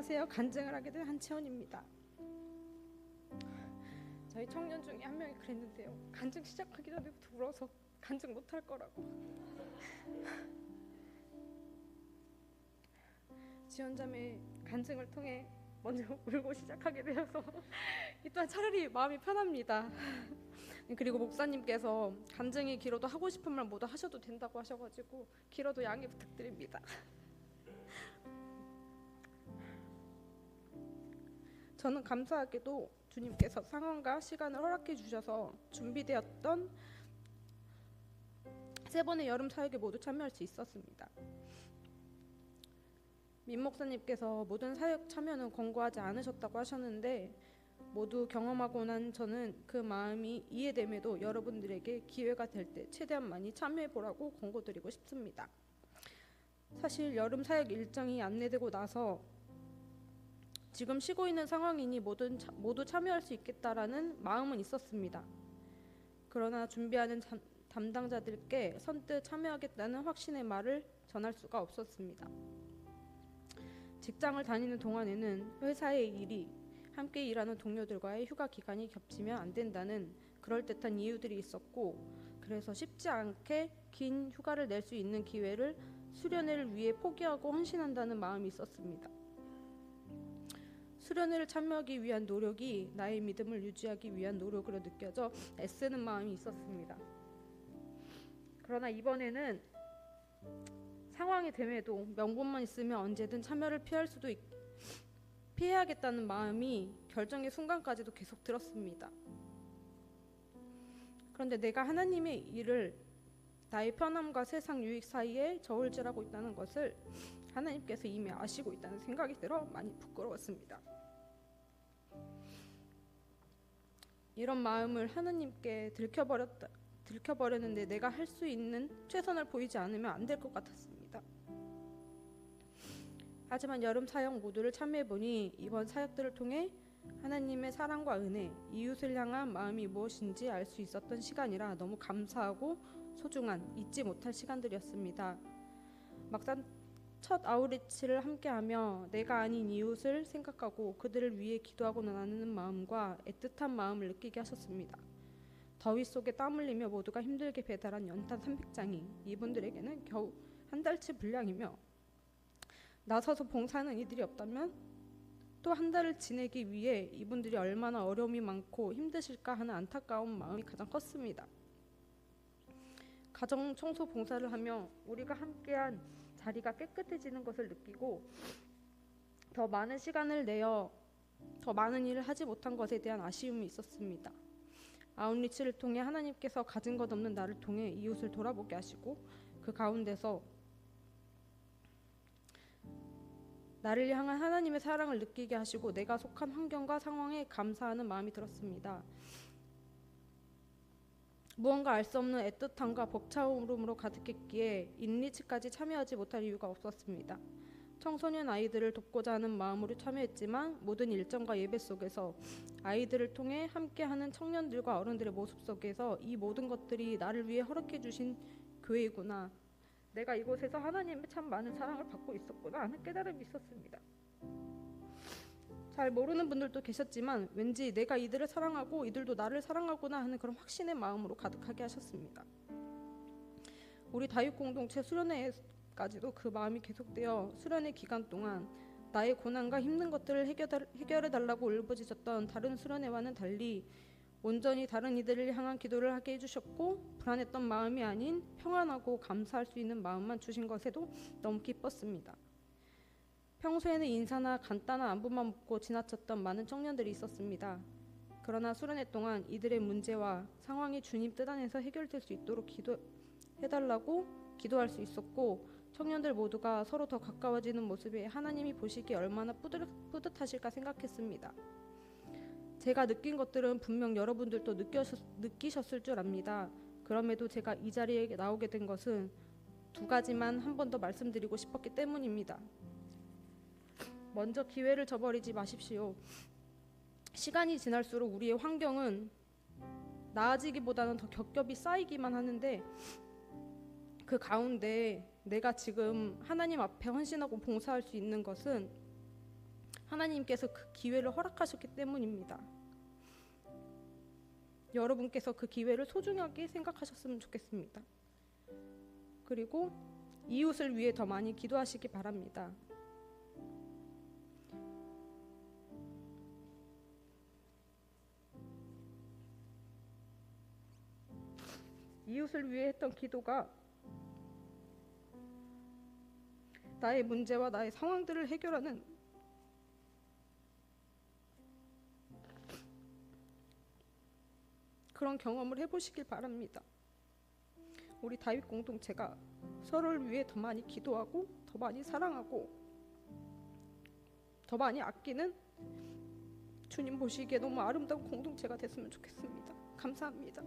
안녕하세요. 간증을 하게 된 한채원입니다. 저희 청년 중에 한 명이 그랬는데요. 간증 시작하기 전에부터 울어서 간증 못할 거라고. 지원자매 간증을 통해 먼저 울고 시작하게 되어서 일단 차라리 마음이 편합니다. 그리고 목사님께서 간증이 길어도 하고 싶은 말 모두 하셔도 된다고 하셔가지고 길어도 양해 부탁드립니다. 저는 감사하게도 주님께서 상황과 시간을 허락해 주셔서 준비되었던 3번의 여름 사역에 모두 참여할 수 있었습니다. 민 목사님께서 모든 사역 참여는 권고하지 않으셨다고 하셨는데 모두 경험하고 난 저는 그 마음이 이해됨에도 여러분들에게 기회가 될 때 최대한 많이 참여해 보라고 권고드리고 싶습니다. 사실 여름 사역 일정이 안내되고 나서 지금 쉬고 있는 상황이니 모두 참여할 수 있겠다라는 마음은 있었습니다. 그러나 준비하는 담당자들께 선뜻 참여하겠다는 확신의 말을 전할 수가 없었습니다. 직장을 다니는 동안에는 회사의 일이 함께 일하는 동료들과의 휴가 기간이 겹치면 안 된다는 그럴듯한 이유들이 있었고, 그래서 쉽지 않게 긴 휴가를 낼 수 있는 기회를 수련회를 위해 포기하고 헌신한다는 마음이 있었습니다. 수련회를 참여하기 위한 노력이 나의 믿음을 유지하기 위한 노력으로 느껴져 애쓰는 마음이 있었습니다. 그러나 이번에는 상황이 됨에도 명분만 있으면 언제든 참여를 피해야겠다는 마음이 결정의 순간까지도 계속 들었습니다. 그런데 내가 하나님의 일을 나의 편함과 세상 유익 사이에 저울질하고 있다는 것을 하나님께서 이미 아시고 있다는 생각이 들어 많이 부끄러웠습니다. 이런 마음을 하나님께 들켜버렸는데 내가 할 수 있는 최선을 보이지 않으면 안 될 것 같았습니다. 하지만 여름 사역 모두를 참여해보니 이번 사역들을 통해 하나님의 사랑과 은혜, 이웃을 향한 마음이 무엇인지 알 수 있었던 시간이라 너무 감사하고 소중한 잊지 못할 시간들이었습니다. 막상 첫 아우리치를 함께하며 내가 아닌 이웃을 생각하고 그들을 위해 기도하고 나누는 마음과 애틋한 마음을 느끼게 하셨습니다. 더위 속에 땀 흘리며 모두가 힘들게 배달한 연탄 300장이 이분들에게는 겨우 한 달치 분량이며 나서서 봉사하는 이들이 없다면 또 한 달을 지내기 위해 이분들이 얼마나 어려움이 많고 힘드실까 하는 안타까운 마음이 가장 컸습니다. 가정 청소 봉사를 하며 우리가 함께한 자리가 깨끗해지는 것을 느끼고 더 많은 시간을 내어 더 많은 일을 하지 못한 것에 대한 아쉬움이 있었습니다. 아웃리치를 통해 하나님께서 가진 것 없는 나를 통해 이웃을 돌아보게 하시고 그 가운데서 나를 향한 하나님의 사랑을 느끼게 하시고 내가 속한 환경과 상황에 감사하는 마음이 들었습니다. 무언가 알 수 없는 애틋함과 벅차오름으로 가득했기에 인리치까지 참여하지 못할 이유가 없었습니다. 청소년 아이들을 돕고자 하는 마음으로 참여했지만 모든 일정과 예배 속에서 아이들을 통해 함께하는 청년들과 어른들의 모습 속에서 이 모든 것들이 나를 위해 허락해 주신 교회이구나, 내가 이곳에서 하나님의 참 많은 사랑을 받고 있었구나 하는 깨달음이 있었습니다. 잘 모르는 분들도 계셨지만 왠지 내가 이들을 사랑하고 이들도 나를 사랑하구나 하는 그런 확신의 마음으로 가득하게 하셨습니다. 우리 다육공동체 수련회까지도 그 마음이 계속되어 수련회 기간 동안 나의 고난과 힘든 것들을 해결해달라고 울부짖었던 다른 수련회와는 달리 온전히 다른 이들을 향한 기도를 하게 해주셨고 불안했던 마음이 아닌 평안하고 감사할 수 있는 마음만 주신 것에도 너무 기뻤습니다. 평소에는 인사나 간단한 안부만 묻고 지나쳤던 많은 청년들이 있었습니다. 그러나 수련회 동안 이들의 문제와 상황이 주님 뜻 안에서 해결될 수 있도록 기도해달라고 기도할 수 있었고 청년들 모두가 서로 더 가까워지는 모습에 하나님이 보시기에 얼마나 뿌듯하실까 생각했습니다. 제가 느낀 것들은 분명 여러분들도 느끼셨을 줄 압니다. 그럼에도 제가 이 자리에 나오게 된 것은 2가지만 한 번 더 말씀드리고 싶었기 때문입니다. 먼저 기회를 저버리지 마십시오. 시간이 지날수록 우리의 환경은 나아지기보다는 더 겹겹이 쌓이기만 하는데 그 가운데 내가 지금 하나님 앞에 헌신하고 봉사할 수 있는 것은 하나님께서 그 기회를 허락하셨기 때문입니다. 여러분께서 그 기회를 소중하게 생각하셨으면 좋겠습니다. 그리고 이웃을 위해 더 많이 기도하시기 바랍니다. 이웃을 위해 했던 기도가 나의 문제와 나의 상황들을 해결하는 그런 경험을 해보시길 바랍니다. 우리 다윗 공동체가 서로를 위해 더 많이 기도하고 더 많이 사랑하고 더 많이 아끼는 주님 보시기에 너무 아름다운 공동체가 됐으면 좋겠습니다. 감사합니다.